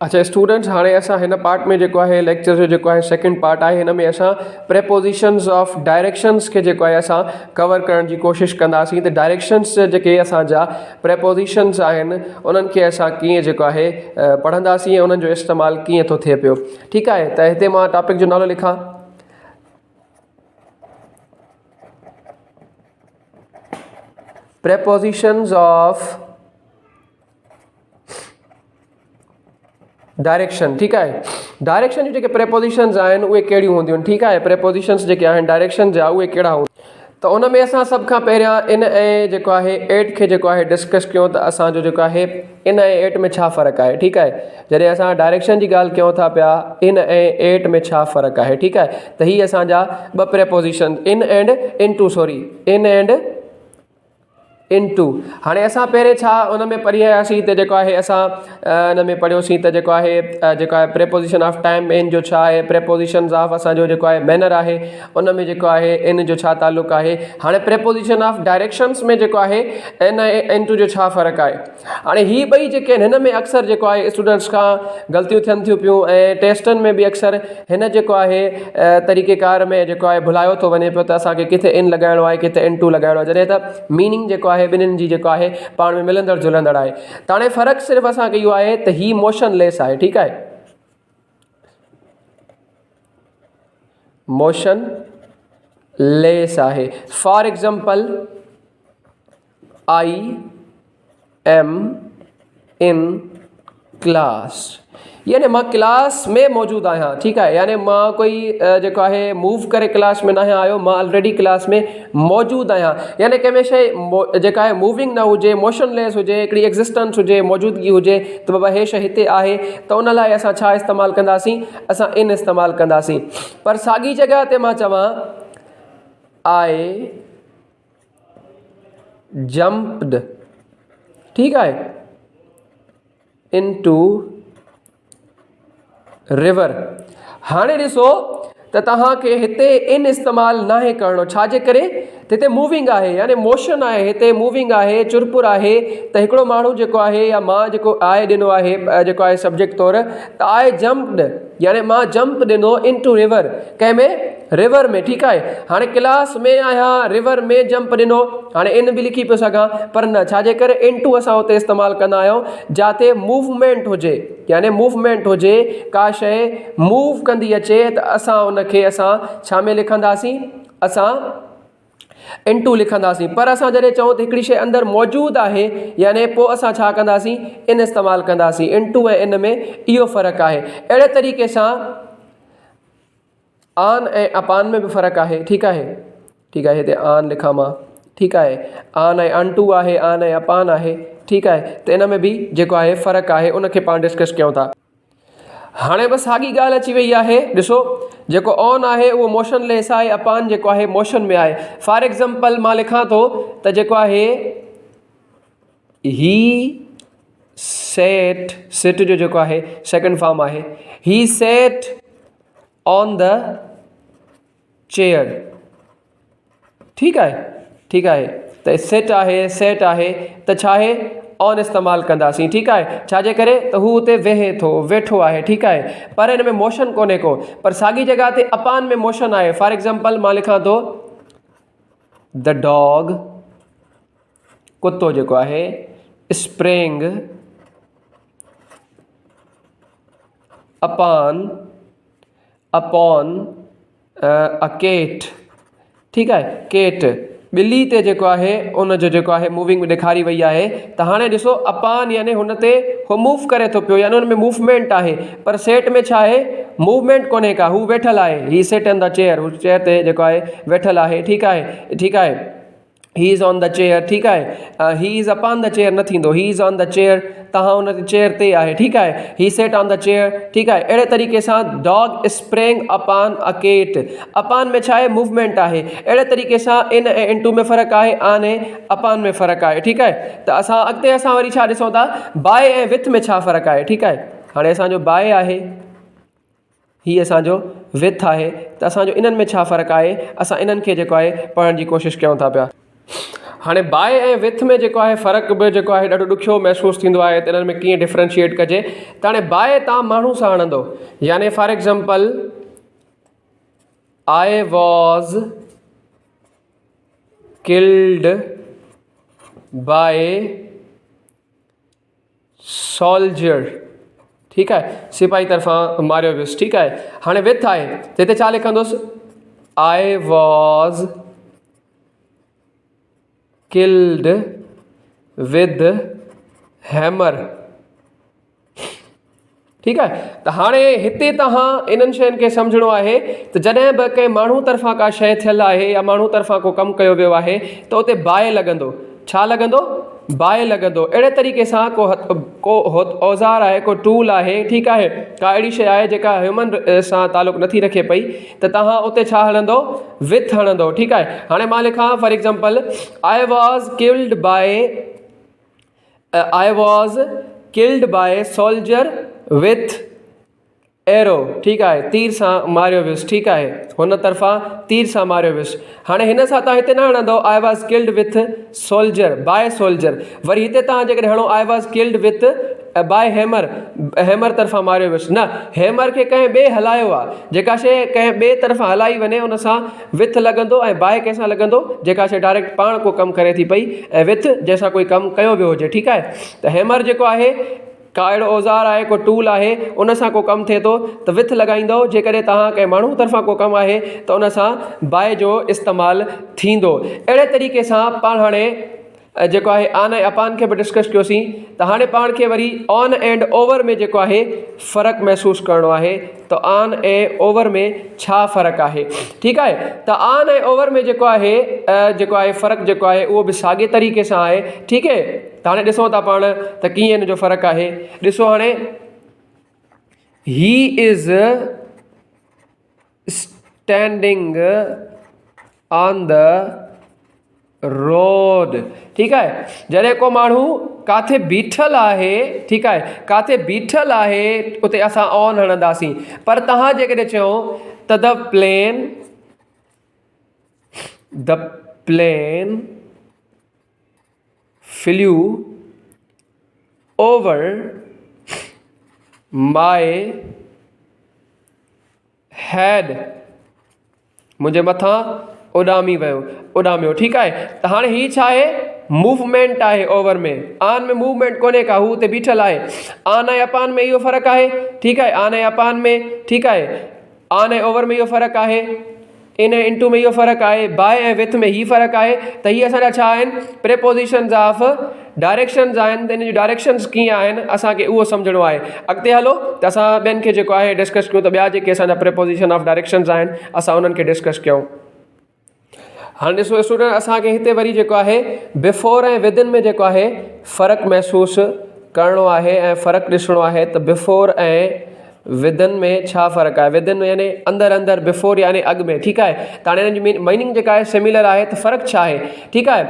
अच्छा स्टूडेंट्स, हाँ असां हिन पार्ट में जो है लेक्चर जो है सेकंड पार्ट है, इन में असां प्रेपोजिशंस ऑफ डायरेक्शंस के जो है असां कवर करण की कोशिश कंदासीं। तो डायरेक्शंस जो असांजा प्रेपोजिशंस आहिनि उन्हनि खे असां कीअं जो है पढ़ंदासीं, उन्हनि जो इस्तेमालु कीअं थो थिए पियो। ठीक है, तो हिते मां टॉपिक जो नालो लिखां। Prepositions of direction. ठीक है, डायरेक्शन जो प्रेपोजिशंस आहिनि उहे कहिड़ियूं हूंदियूं आहिनि। ठीक है, प्रेपोजिशंस जो आहिनि डायरेक्शन जा उहे कहिड़ा हूंदा। तो उन में असां सभ खां पहिरियां इन ऐं जो है एट के जो है डिस्कस कयूं त असांजो जो है इन ऐं एट में छा फ़र्क़ु आहे। ठीक है, जॾहिं असां डायरेक्शन की ॻाल्हि कयूं था पिया इन ऐं एट में छा फ़र्क़ु आहे। ठीक है, त ही असांजा ॿ preposition in and into, sorry in and into. हाणे असां पहिरें छा उन में पढ़ी आयासीं त जेको आहे असां इन में पढ़ियोसीं त जेको आहे प्रेपोजिशन ऑफ टाइम इन जो छा आहे, प्रेपोजिशंस ऑफ असांजो जेको आहे मैनर आहे उन में जेको आहे इन जो छा ताल्लुक़ आहे। हाणे प्रेपोजिशन ऑफ डायरेक्शंस में जेको आहे इन ऐं इनटू जो छा फ़र्क़ु आहे। हाणे ही ॿई जेके आहिनि हिन में अक्सर जेको आहे स्टूडेंट्स खां ग़लतियूं थियनि थियूं पियूं ऐं टेस्टनि में बि अक्सर हिन जेको आहे तरीक़ेकार में जेको आहे भुलायो थो वञे पियो त असांखे किथे इन लॻाइणो आहे किथे इनटू लॻाइणो आहे, जॾहिं त मीनिंग जेको आहे ॿिन्हिनि जी जेको आहे पाण में मिलंदड़ जुलंदड़ आहे। त हाणे फ़र्क़ु सिर्फ़ु असांखे इहो आहे त ही मोशनलेस आहे। ठीक है, मोशन लेस आहे। For example I am in class, यानी मां क्लास में मौजूद आहियां। ठीक है, यानी मां कोई जेको आहे मूव करे क्लास में न आहियो, मां ऑलरेडी क्लास में मौजूद आहियां। यानी कंहिं में शइ जेका आहे मूविंग न हुजे, मोशनलेस हुजे, हिकिड़ी एग्ज़िस्टेंस हुजे, मौजूदगी हुजे त बाबा हे शइ हिते आहे त उन लाइ असां छा इस्तेमालु कंदासीं, असां इन इस्तेमालु कंदासीं। पर साॻी जॻह ते मां चवां आई जंप्ड, ठीक है, इनटू रिवर। हाणे ॾिसो त तव्हांखे हिते इन इस्तेमालु नाहे करिणो, छाजे करे त हिते मूविंग आहे, यानी मोशन आहे, हिते मूविंग आहे, चुरपुर आहे। त हिकिड़ो माण्हू जेको आहे या मां जेको आए ॾिनो आहे जेको आहे सब्जेक्ट तौरु, त आई जंप्ड यानी मां जंप ॾिनो इनटू रिवर, कंहिंमें रिवर में। ठीक है, हाणे क्लास में आहियां, रिवर में जंप ॾिनो, हाणे इन बि लिखी पियो सघां पर न, छाजे करे इनटू असां हुते इस्तेमालु कंदा आहियूं जिते मूवमेंट हुजे, यानी मूवमेंट हुजे, का शइ मूव कंदी अचे त असां उनखे असां छा में लिखंदासीं, असां इनटू लिखंदासीं। पर असां जॾहिं चऊं त हिकिड़ी शइ अंदरि मौजूदु आहे यानी पोइ असां छा कंदासीं, इन इस्तेमालु कंदासीं। इनटू ऐं इन में इहो फ़र्क़ु आहे। अहिड़े तरीक़े सां आन ऐं अपान में भी फ़र्क़ु आहे। ठीक है, ठीक है, हिते आन लिखां मां। ठीक है, आन ऐं अनटू आहे, आन ऐं अपान आहे। ठीक है, त इन में भी जेको आहे फ़र्क़ु आहे उनखे पाण डिस्कस कयूं था। हाणे बस साॻी ॻाल्हि अची वई आहे। ॾिसो जेको ऑन आहे उहो मोशनलेस आहे, अपान जेको आहे मोशन में आहे। फॉर एग्जाम्पल मां लिखां थो त जेको आहे ही सेट, सिट जो जेको आहे सेकंड फॉर्म आहे, ही सेट ऑन द चेयर। ठीक है, ठीक है, त सेट आहे, सेट आहे त छा आहे ऑन इस्तेमालु कंदासीं। ठीक है, छाजे करे त हू हुते वेहे थो, वेठो आहे। ठीक है, पर हिन में मोशन कोन्हे को, पर साॻी जॻह ते अपान में मोशन आहे। फॉर एग्जाम्पल मां लिखां थो द डॉग, कुत्तो जेको आहे, स्प्रिंग अपॉन अ केट। ठीक है, केट ॿिली ते जेको आहे उनजो जेको आहे मूविंग ॾेखारी वई आहे। त हाणे ॾिसो अपान यानी हुन ते हू मूव करे थो पियो, यानी हुन में मूवमेंट आहे, पर सेट में छा आहे मूवमेंट कोन्हे का, हू वेठल आहे। ही सेट ऑन द चेयर, हू चेयर ते जेको आहे वेठल आहे। ठीक है, ठीक है, he is on the chair. ठीक है, he is upon the chair न थींदो, he is on the chair, तव्हां हुन चेयर ते आहे। ठीक है, ही सेट ऑन द चेयर। ठीक है, अहिड़े तरीक़े सां dog spring upon a cat, upon में छा आहे मूवमेंट आहे। अहिड़े तरीक़े सां इन ऐं इनटू में फ़र्क़ु आहे, आन ऐं अपान में फ़र्क़ु आहे। ठीक है, त असां अॻिते असां वरी छा ॾिसूं था, बाय ऐं विथ में छा फ़र्क़ु आहे। ठीक है, हाणे असांजो बाय आहे, ही असांजो विथ आहे, त असांजो इन्हनि में छा फ़र्क़ु आहे, असां इन्हनि खे जेको आहे पढ़ण जी कोशिशि कयूं था पिया। हाणे बाय ऐं विथ में जेको आहे फ़र्क़ु बि जेको आहे ॾाढो ॾुखियो महसूसु थींदो आहे त इन्हनि में कीअं डिफ्रेंशिएट कजे। त हाणे बाय तव्हां माण्हू सां हणंदो, यानी for example I was killed by soldier, ठीकु आहे, सिपाही तरफ़ां मारियो वियुसि, ठीकु आहे। हाणे विथ आहे त हिते छा लिखंदुसि, I was killed with hammer, ठीकु आहे। त हाणे हिते तव्हां इन्हनि शयुनि खे सम्झणो आहे त जॾहिं बि कंहिं माण्हू तरफ़ां का शइ थियल आहे या माण्हू तरफ़ां को कमु कयो वियो आहे त उते बाय लॻंदो, छा लॻंदो, बाय लॻंदो। अहिड़े तरीक़े सां को औज़ार आहे, को टूल आहे, ठीकु आहे, का अहिड़ी शइ आहे जेका ह्यूमन सां तालुक़ु नथी रखे पई, त तव्हां उते छा हणंदो, विथ हणंदो, ठीकु आहे। हाणे मां लिखां for example I was killed by soldier with arrow, ठीकु आहे, तीर सां मारियो वियुसि, ठीकु आहे, हुन तरफ़ां तीर सां मारियो वियुसि। हाणे हिन सां तव्हां हिते न हणंदो I was killed with soldier, by soldier, वरी हिते तव्हां जेकॾहिं हणो I was killed with by hammer, hammer तरफ़ां मारियो वियुसि, न, हैमर खे कंहिं ॿिए हलायो आहे, जेका शइ कंहिं ॿिए तरफ़ां हलाई वञे उन सां विथ लॻंदो, ऐं बाय कंहिंसां लॻंदो जेका शइ डायरेक्ट पाण को कमु करे थी पई, ऐं विथ जंहिंसां कोई कमु कयो वियो हुजे, ठीकु आहे। त हैमर जेको आहे का अहिड़ो औज़ार आहे, को टूल आहे, उन सां को कमु थिए थो त विथ लॻाईंदो, जेकॾहिं तव्हां कंहिं माण्हू तरफ़ां को कमु आहे त उन सां बाय जो इस्तेमालु थींदो। अहिड़े तरीक़े सां पाण हाणे जेको आहे ऑन ऐं अपान खे बि डिस्कस कयोसीं, त हाणे पाण खे वरी ऑन एंड ओवर में जेको आहे फ़र्क़ु महसूसु करिणो आहे। त ऑन ऐं ओवर में छा फ़र्क़ु आहे, ठीकु आहे। त ऑन ऐं ओवर में जेको आहे फ़र्क़ु जेको आहे उहो बि साॻे तरीक़े सां आहे, ठीकु आहे। त हाणे ॾिसूं था पाण त कीअं हिन जो फ़र्क़ु आहे। ॾिसो हाणे he is standing on the road, ठीकु आहे। जॾहिं को माण्हू काथे बीठल आहे, ठीकु आहे, काथे बीठल आहे उते असां ऑन हणंदासीं, पर तव्हां जेकॾहिं चयो त the plane flew over my head, मुंहिंजे मथां उॾामियो, ठीकु आहे। त हाणे ही छा आहे, मूवमेंट आहे ओवर में, ऑन में मूवमेंट कोन्हे का, हू उते बीठल आहे। ऑन ऐं अपान में इहो फ़र्क़ु आहे, ठीकु आहे, ऑन ऐं अपान में, ठीकु आहे, ऑन ऐं ओवर में इहो फ़र्क़ु आहे, इन इंटू में इहो फ़र्क़ु आहे, बाय ऐं विथ में हीउ फ़र्क़ु आहे। त हीअ असांजा छा आहिनि, प्रेपोज़िशन्स ऑफ डायरेक्शन्स आहिनि। त इन जी डायरेक्शन्स कीअं आहिनि असांखे उहो सम्झणो आहे। अॻिते हलो त असां ॿियनि खे जेको आहे डिस्कस कयूं, त ॿिया जेके असांजा प्रेपोज़िशन ऑफ डायरेक्शन्स आहिनि असां उन्हनि खे डिस्कस कयूं। हाणे ॾिसो स्टूडेंट, असांखे हिते वरी जेको आहे बिफोर ऐं विदिन में जेको आहे फ़र्क़ु महसूसु करिणो आहे ऐं फ़र्क़ु ॾिसणो आहे। त बिफोर ऐं विदिन में छा फ़र्क़ु आहे, विदिन यानी अंदरि, बिफोर यानी अॻु में, ठीकु आहे। त हाणे हिननि जी मीनिंग जेका आहे सिमिलर आहे, त फ़र्क़ु छा आहे, ठीकु आहे।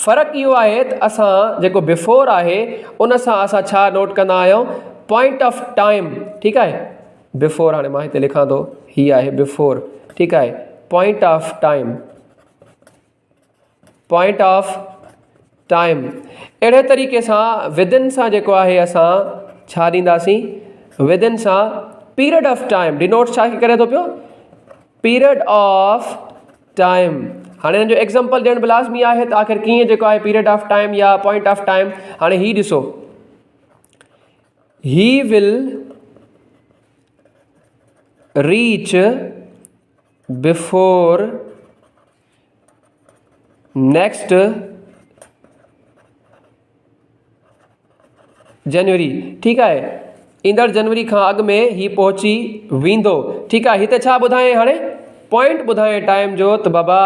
फ़र्क़ु इहो आहे त असां जेको बिफोर आहे उन सां असां छा नोट कंदा आहियूं, पॉइंट ऑफ टाइम, ठीकु आहे। बिफोर, हाणे मां हिते लिखां थो, ही आहे बिफोर, ठीकु आहे, point of time, point of time. अहिड़े तरीक़े सां विदिन सां जेको आहे असां छा ॾींदासीं, विदिन सां पीरियड ऑफ टाइम डिनोट छा करे थो पियो, पीरियड ऑफ टाइम। हाणे हिन जो एग्ज़ाम्पल ॾियण बि लाज़मी आहे, त आख़िर कीअं जेको आहे पीरियड ऑफ टाइम या पॉइंट ऑफ टाइम। हाणे ही ॾिसो, he will reach before next January, ठीकु आहे, ईंदड़ जनवरी खां अॻु में ही पहुची वेंदो, ठीकु आहे। हिते छा ॿुधाए, हाणे पॉइंट ॿुधाए टाइम जो, त बाबा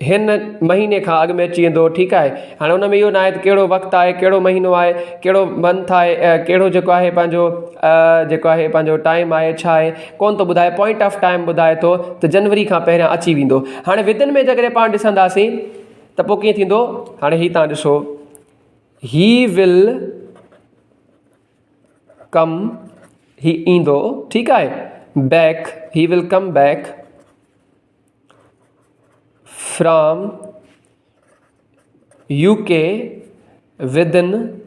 हिन महीने खां अॻु में अची वेंदो, ठीकु आहे। हाणे हुन में इहो न आहे त कहिड़ो वक़्तु आहे, कहिड़ो महीनो आहे, कहिड़ो मंथ आहे, कहिड़ो जेको आहे पंहिंजो टाइम आहे, छा आहे, कोन थो ॿुधाए। पॉइंट ऑफ टाइम ॿुधाए थो त जनवरी खां पहिरियां अची वेंदो। हाणे विदिन में जेकॾहिं पाण ॾिसंदासीं त पोइ कीअं थींदो, हाणे ही तव्हां ॾिसो, ही विल कम, ही ईंदो, ठीकु आहे, back, he will come back from UK within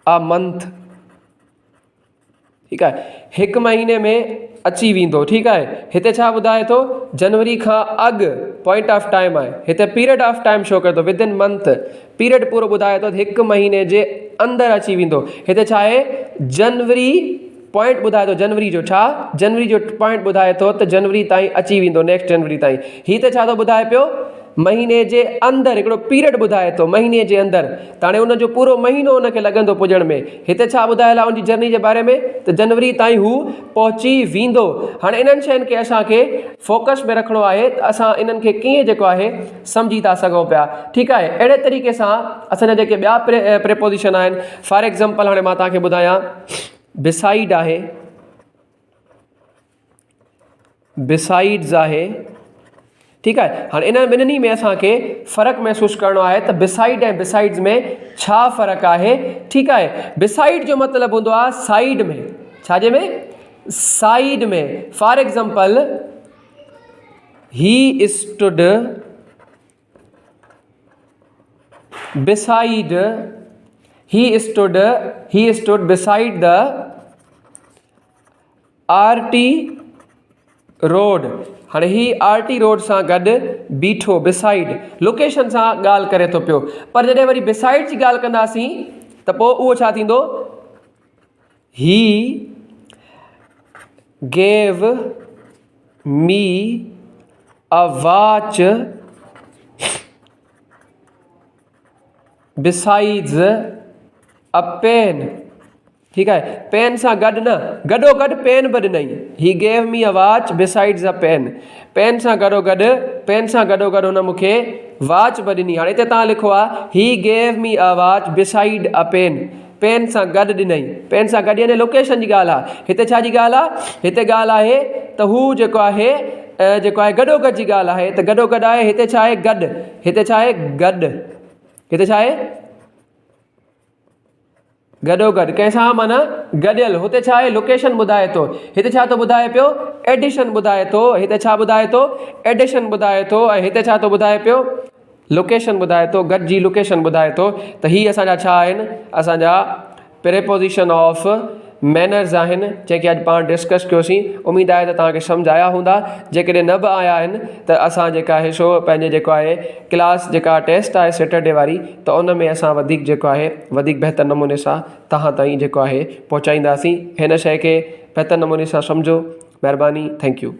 a month। ठीकु आहे, हिकु महीने में अची वेंदो। ठीकु आहे, हिते छा ॿुधाए थो, जनवरी खां अॻु पॉइंट ऑफ टाइम आहे, हिते पीरियड ऑफ टाइम शो करे थो, विदिन मंथ पीरियड पूरो ॿुधाए थो, हिकु महीने जे अंदरि अची वेंदो। हिते छा आहे, जनवरी पॉइंट ॿुधाए थो, जनवरी जो छा, जनवरी जो पॉइंट ॿुधाए थो त जनवरी ताईं अची वेंदो, नेक्स्ट जनवरी ताईं। हीअ त छा थो ॿुधाए पियो, महीने जे अंदरि हिकिड़ो पीरियड ॿुधाए थो, महीने जे अंदरि, त हाणे उनजो पूरो महीनो उनखे लॻंदो पुॼण में। हिते छा ॿुधायल आहे उनजी जर्नी जे बारे में, त जनवरी ताईं हू पहुची वेंदो। हाणे इन्हनि शयुनि खे असांखे फोकस में रखिणो आहे, त असां इन्हनि खे कीअं जेको आहे सम्झी था सघूं पिया। ठीकु आहे, अहिड़े तरीक़े सां असांजा जेके ॿिया प्रिपोजिशन आहिनि, फॉर एग्ज़ाम्पल हाणे मां तव्हांखे ॿुधायां, बिसाइड आहे, बिसाइड्स आहे। ठीकु आहे, हाणे इन ॿिन्हिनि में असांखे फ़र्क़ु महसूसु करिणो आहे, त बिसाइड ऐं बिसाइड्स में छा फ़र्क़ु आहे। ठीकु आहे, बिसाइड जो मतिलबु हूंदो आहे साइड में, छाजे में, साइड में। For example, he stood beside, he stood beside the RT road. हाणे ही RT रोड सां गॾु बीठो, बिसाइड लोकेशन सां ॻाल्हि करे थो पियो। पर जॾहिं वरी बिसाइड जी ॻाल्हि कंदासीं त पोइ उहो छा थींदो, he gave me a watch besides a pen. ठीकु आहे, पेन सां गॾु न, गॾोगॾु पेन बि ॾिनई, he gave me a watch besides a pen, pen सां गॾोगॾु हुन मूंखे वॉच बि ॾिनी। हाणे हिते तव्हां लिखो आहे, he gave me a watch beside a pen, pen सां गॾु ॾिनई, पेन सां गॾु, यानी लोकेशन जी ॻाल्हि आहे। हिते छा जी ॻाल्हि आहे, हिते ॻाल्हि आहे त हू जेको आहे गॾोगॾु जी ॻाल्हि आहे, त गॾोगॾु आहे, हिते छा आहे गॾु, हिते छा आहे गॾु, हिते छा आहे गॾोगॾु, कंहिंसां माना गॾियल। हुते छा आहे लोकेशन ॿुधाए थो, हिते छा थो ॿुधाए पियो, एडिशन ॿुधाए थो, हिते छा ॿुधाए थो, एडिशन ॿुधाए थो, ऐं हिते छा थो ॿुधाए पियो, लोकेशन ॿुधाए थो, गॾ जी लोकेशन ॿुधाए थो। त ही असांजा छा आहिनि, असांजा प्रिपोजिशन ऑफ मैनर्स आहिनि, जेके अॼु पाण डिस्कस कयोसीं। उमेदु आहे त तव्हांखे सम्झ आया हूंदा। जेकॾहिं न बि आया आहिनि त असां जेका आहे सो पंहिंजे जेको आहे क्लास जेका टेस्ट आहे सैटरडे वारी, त उन में असां वधीक जेको आहे वधीक बहितर नमूने सां तव्हां ताईं जेको आहे पहुचाईंदासीं। हिन शइ खे बहितर नमूने सां सम्झो। महिरबानी, थैंक यू।